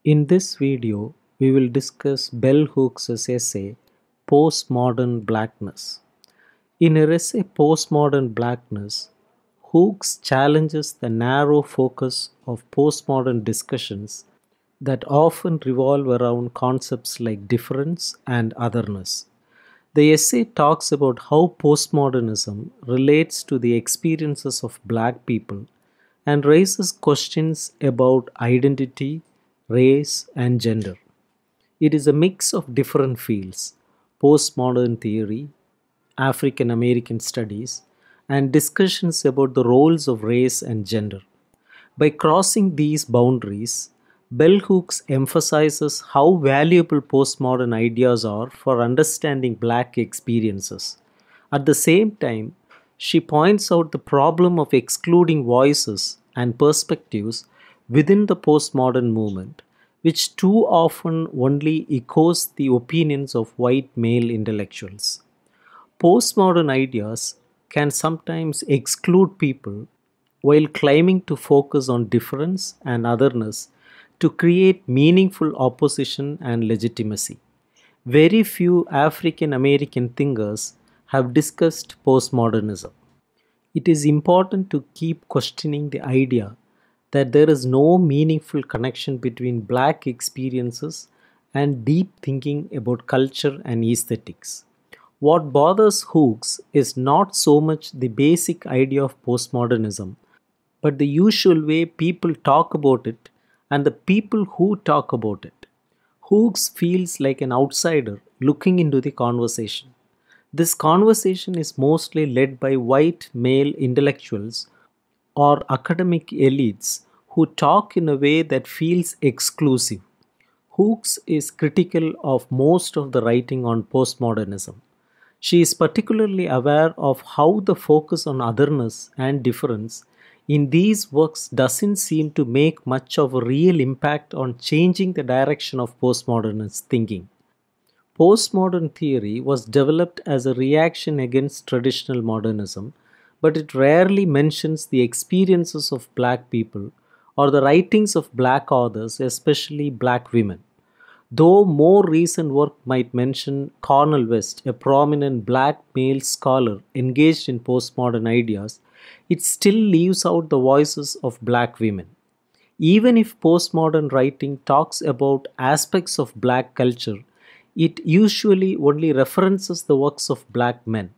In this video, we will discuss Bell Hooks' essay Postmodern Blackness. In her essay Postmodern Blackness, Hooks challenges the narrow focus of postmodern discussions that often revolve around concepts like difference and otherness. The essay talks about how postmodernism relates to the experiences of black people and raises questions about identity, race, and gender. It is a mix of different fields: postmodern theory, African American studies, and discussions about the roles of race and gender. By crossing these boundaries, Bell Hooks emphasizes how valuable postmodern ideas are for understanding Black experiences. At the same time, she points out the problem of excluding voices and perspectives within the postmodern movement, which too often only echoes the opinions of white male intellectuals. Postmodern ideas can sometimes exclude people while claiming to focus on difference and otherness to create meaningful opposition and legitimacy. Very few African American thinkers have discussed postmodernism. It is important to keep questioning the idea that there is no meaningful connection between black experiences and deep thinking about culture and aesthetics. What bothers Hooks is not so much the basic idea of postmodernism, but the usual way people talk about it and the people who talk about it. Hooks feels like an outsider looking into the conversation. This conversation is mostly led by white male intellectuals or academic elites who talk in a way that feels exclusive. Hooks is critical of most of the writing on postmodernism. She is particularly aware of how the focus on otherness and difference in these works doesn't seem to make much of a real impact on changing the direction of postmodernist thinking. Postmodern theory was developed as a reaction against traditional modernism, but it rarely mentions the experiences of black people or the writings of black authors, especially black women. Though more recent work might mention Cornel West, a prominent black male scholar engaged in postmodern ideas, it still leaves out the voices of black women. Even if postmodern writing talks about aspects of black culture, it usually only references the works of black men.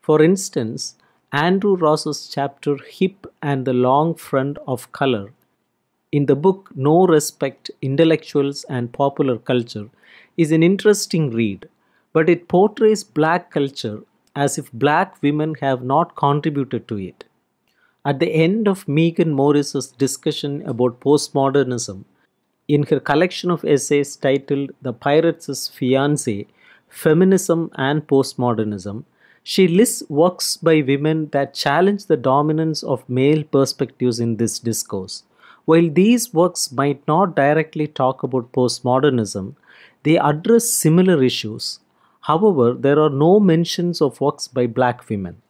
For instance, Andrew Ross's chapter Hip and the Long Front of Color in the book No Respect, Intellectuals and Popular Culture is an interesting read, but it portrays black culture as if black women have not contributed to it. At the end of Megan Morris's discussion about postmodernism, in her collection of essays titled The Pirate's Fiancé, Feminism and Postmodernism, she lists works by women that challenge the dominance of male perspectives in this discourse. While these works might not directly talk about postmodernism, they address similar issues. However, there are no mentions of works by black women.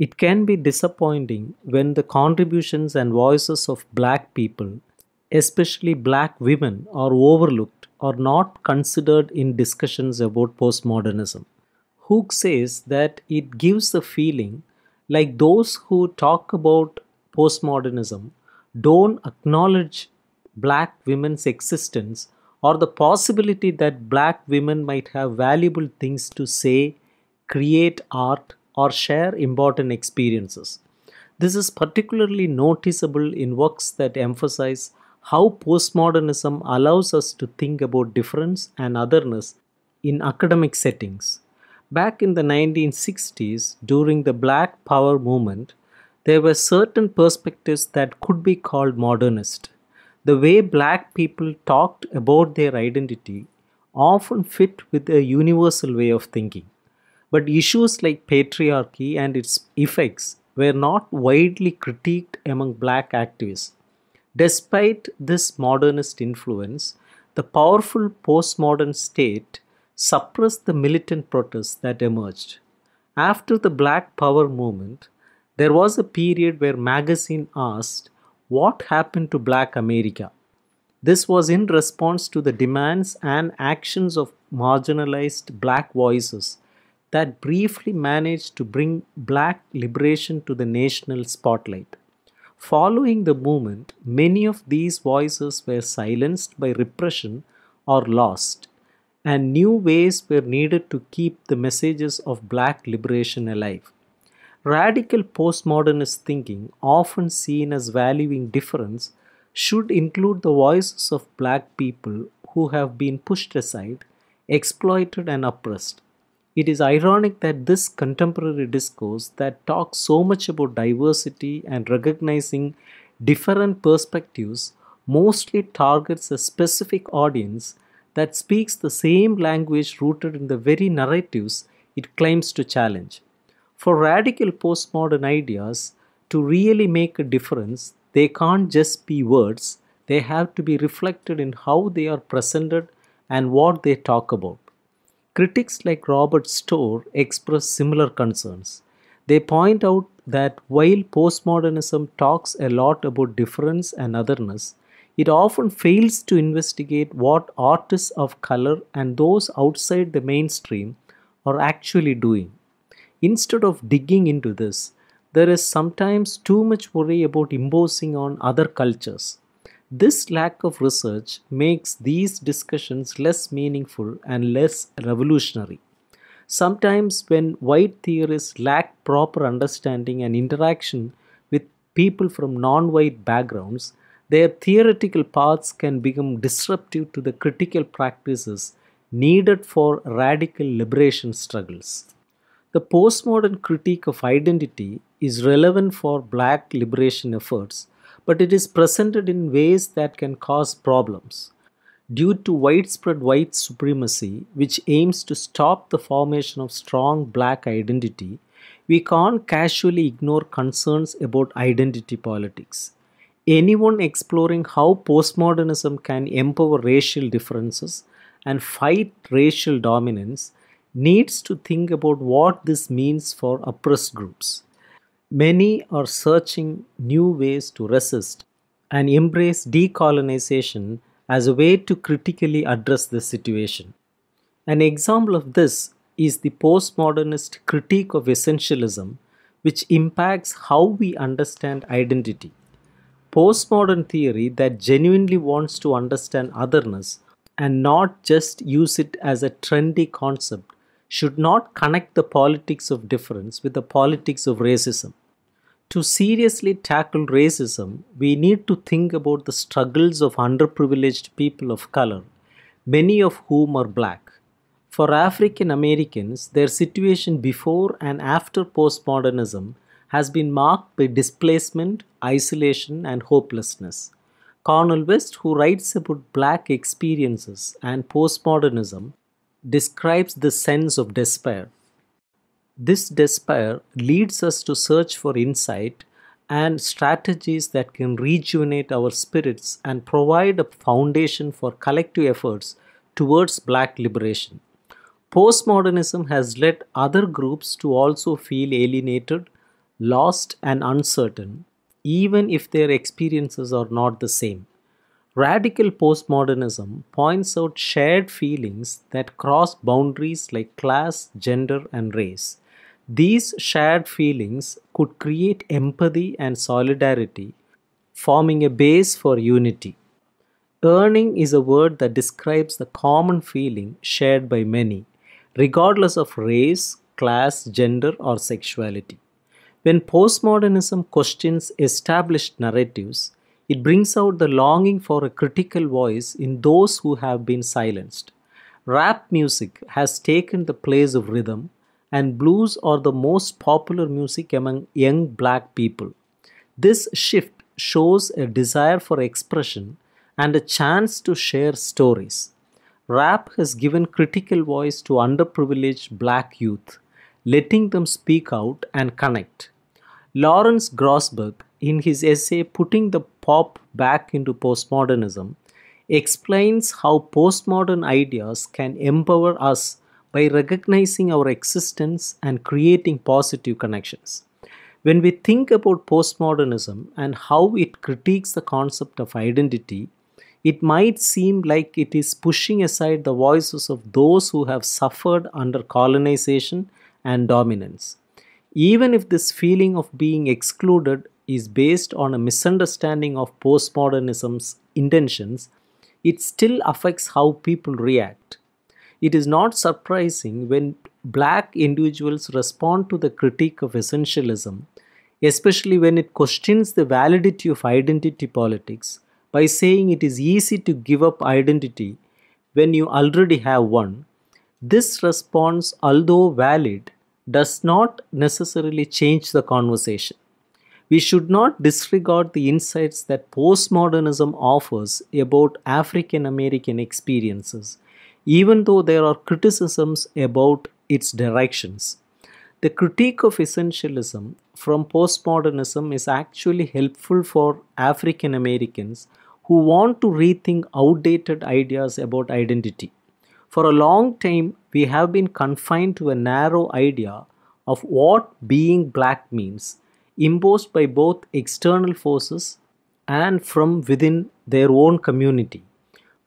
It can be disappointing when the contributions and voices of black people, especially black women, are overlooked or not considered in discussions about postmodernism. Hooke says that it gives the feeling like those who talk about postmodernism don't acknowledge black women's existence or the possibility that black women might have valuable things to say, create art, or share important experiences. This is particularly noticeable in works that emphasize how postmodernism allows us to think about difference and otherness in academic settings. Back in the 1960s, during the Black Power movement, there were certain perspectives that could be called modernist. The way black people talked about their identity often fit with a universal way of thinking. But issues like patriarchy and its effects were not widely critiqued among black activists. Despite this modernist influence, the powerful postmodern state suppressed the militant protests that emerged. After the Black Power movement, there was a period where magazines asked what happened to Black America. This was in response to the demands and actions of marginalized black voices that briefly managed to bring black liberation to the national spotlight. Following the movement, many of these voices were silenced by repression or lost, and new ways were needed to keep the messages of black liberation alive. Radical postmodernist thinking, often seen as valuing difference, should include the voices of black people who have been pushed aside, exploited, and oppressed. It is ironic that this contemporary discourse that talks so much about diversity and recognizing different perspectives mostly targets a specific audience that speaks the same language rooted in the very narratives it claims to challenge. For radical postmodern ideas to really make a difference, they can't just be words, they have to be reflected in how they are presented and what they talk about. Critics like Robert Storr express similar concerns. They point out that while postmodernism talks a lot about difference and otherness, it often fails to investigate what artists of color and those outside the mainstream are actually doing. Instead of digging into this, there is sometimes too much worry about imposing on other cultures. This lack of research makes these discussions less meaningful and less revolutionary. Sometimes, when white theorists lack proper understanding and interaction with people from non white backgrounds, their theoretical paths can become disruptive to the critical practices needed for radical liberation struggles. The postmodern critique of identity is relevant for black liberation efforts, but it is presented in ways that can cause problems. Due to widespread white supremacy, which aims to stop the formation of strong black identity, we can't casually ignore concerns about identity politics. Anyone exploring how postmodernism can empower racial differences and fight racial dominance needs to think about what this means for oppressed groups. Many are searching new ways to resist and embrace decolonization as a way to critically address the situation. An example of this is the postmodernist critique of essentialism, which impacts how we understand identity. Postmodern theory that genuinely wants to understand otherness and not just use it as a trendy concept should not connect the politics of difference with the politics of racism. To seriously tackle racism, we need to think about the struggles of underprivileged people of color, many of whom are black. For African Americans, their situation before and after postmodernism has been marked by displacement, isolation, and hopelessness. Cornel West, who writes about black experiences and postmodernism, describes the sense of despair. This despair leads us to search for insight and strategies that can rejuvenate our spirits and provide a foundation for collective efforts towards black liberation. Postmodernism has led other groups to also feel alienated, lost, and uncertain, even if their experiences are not the same. Radical postmodernism points out shared feelings that cross boundaries like class, gender, and race. These shared feelings could create empathy and solidarity, forming a base for unity. Earning is a word that describes the common feeling shared by many, regardless of race, class, gender, or sexuality. When postmodernism questions established narratives, it brings out the longing for a critical voice in those who have been silenced. Rap music has taken the place of rhythm, and blues are the most popular music among young black people. This shift shows a desire for expression and a chance to share stories. Rap has given critical voice to underprivileged black youth, letting them speak out and connect. Lawrence Grossberg, in his essay Putting the Pop Back into Postmodernism, explains how postmodern ideas can empower us by recognizing our existence and creating positive connections. When we think about postmodernism and how it critiques the concept of identity, It might seem like it is pushing aside the voices of those who have suffered under colonization and dominance. Even if this feeling of being excluded is based on a misunderstanding of postmodernism's intentions, it still affects how people react. It is not surprising when black individuals respond to the critique of essentialism, especially when it questions the validity of identity politics, by saying it is easy to give up identity when you already have one. This response, although valid, does not necessarily change the conversation. We should not disregard the insights that postmodernism offers about African American experiences, even though there are criticisms about its directions. The critique of essentialism from postmodernism is actually helpful for African Americans who want to rethink outdated ideas about identity. For a long time, we have been confined to a narrow idea of what being black means, imposed by both external forces and from within their own community.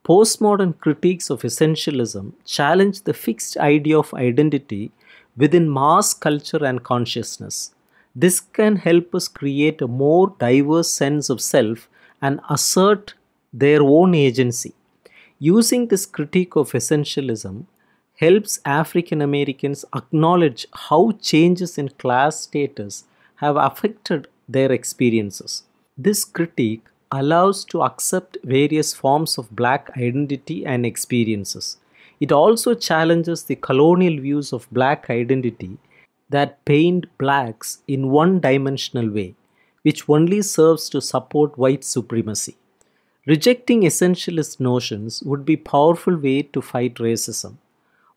Postmodern critiques of essentialism challenge the fixed idea of identity within mass culture and consciousness. This can help us create a more diverse sense of self and assert their own agency. Using this critique of essentialism helps African Americans acknowledge how changes in class status have affected their experiences. This critique allows to accept various forms of black identity and experiences. It also challenges the colonial views of black identity that paint blacks in one dimensional way, which only serves to support white supremacy. Rejecting essentialist notions would be a powerful way to fight racism.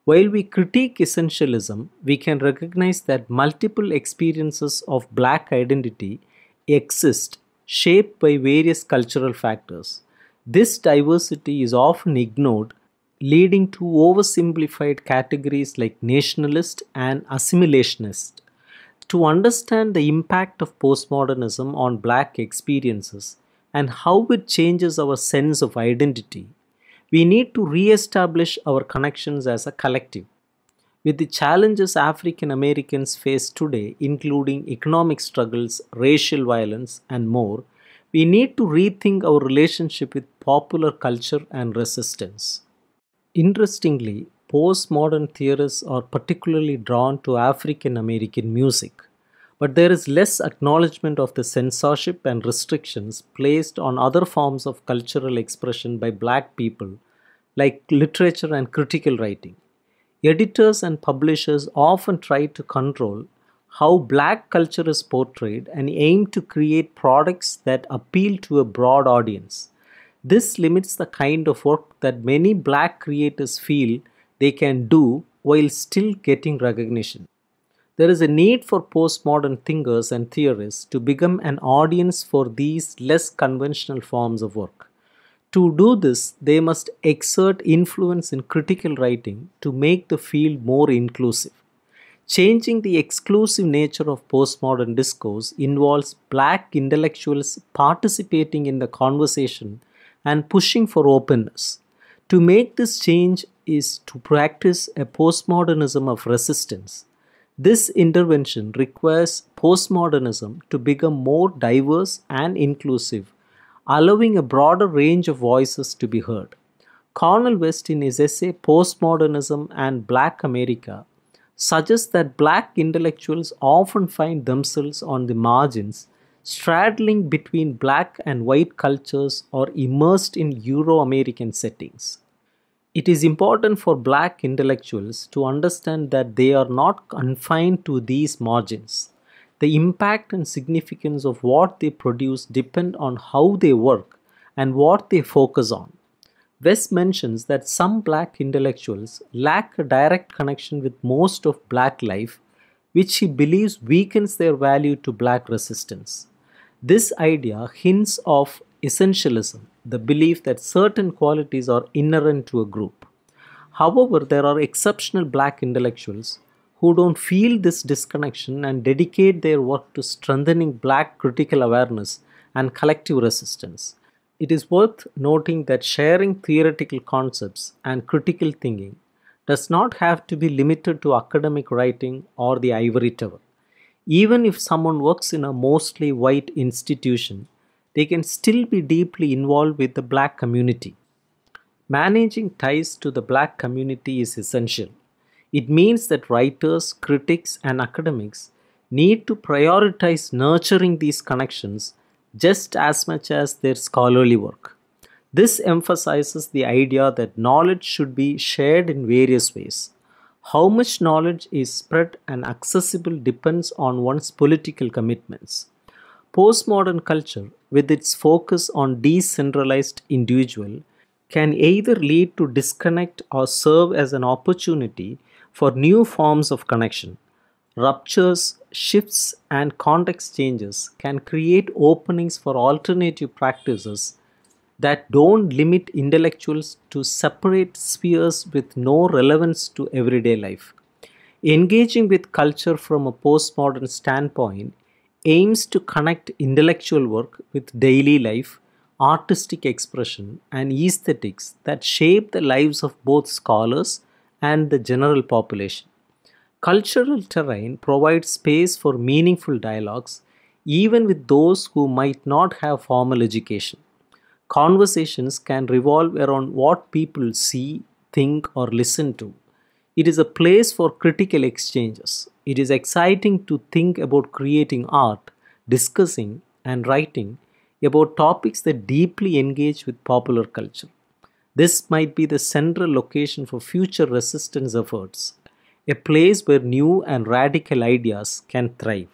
While we critique essentialism, we can recognize that multiple experiences of black identity exist, shaped by various cultural factors. This diversity is often ignored, leading to oversimplified categories like nationalist and assimilationist. To understand the impact of postmodernism on black experiences and how it changes our sense of identity, we need to re establish our connections as a collective. With the challenges African Americans face today, including economic struggles, racial violence, and more, we need to rethink our relationship with popular culture and resistance. Interestingly, postmodern theorists are particularly drawn to African American music, but there is less acknowledgement of the censorship and restrictions placed on other forms of cultural expression by black people, like literature and critical writing. Editors and publishers often try to control how black culture is portrayed and aim to create products that appeal to a broad audience. This limits the kind of work that many black creators feel they can do while still getting recognition. There is a need for postmodern thinkers and theorists to become an audience for these less conventional forms of work. To do this, they must exert influence in critical writing to make the field more inclusive. Changing the exclusive nature of postmodern discourse involves black intellectuals participating in the conversation and pushing for openness. To make this change is to practice a postmodernism of resistance. This intervention requires postmodernism to become more diverse and inclusive, allowing a broader range of voices to be heard. Cornel West, in his essay Postmodernism and Black America, suggests that black intellectuals often find themselves on the margins, straddling between black and white cultures or immersed in Euro American settings. It is important for black intellectuals to understand that they are not confined to these margins. The impact and significance of what they produce depend on how they work and what they focus on. West mentions that some black intellectuals lack a direct connection with most of black life, which he believes weakens their value to black resistance. This idea hints of essentialism, the belief that certain qualities are inherent to a group. However, there are exceptional black intellectuals who don't feel this disconnection and dedicate their work to strengthening black critical awareness and collective resistance. It is worth noting that sharing theoretical concepts and critical thinking does not have to be limited to academic writing or the ivory tower. Even if someone works in a mostly white institution, they can still be deeply involved with the black community. Managing ties to the black community is essential. It means that writers, critics, and academics need to prioritize nurturing these connections just as much as their scholarly work. This emphasizes the idea that knowledge should be shared in various ways. How much knowledge is spread and accessible depends on one's political commitments. Postmodern culture, with its focus on decentralized individual, can either lead to disconnect or serve as an opportunity for new forms of connection. Ruptures, shifts, and context changes can create openings for alternative practices that don't limit intellectuals to separate spheres with no relevance to everyday life. Engaging with culture from a postmodern standpoint aims to connect intellectual work with daily life, artistic expression, and aesthetics that shape the lives of both scholars and the general population. Cultural terrain provides space for meaningful dialogues even with those who might not have formal education. Conversations can revolve around what people see, think, or listen to. It is a place for critical exchanges. It is exciting to think about creating art, discussing, and writing about topics that deeply engage with popular culture. This might be the central location for future resistance efforts, a place where new and radical ideas can thrive.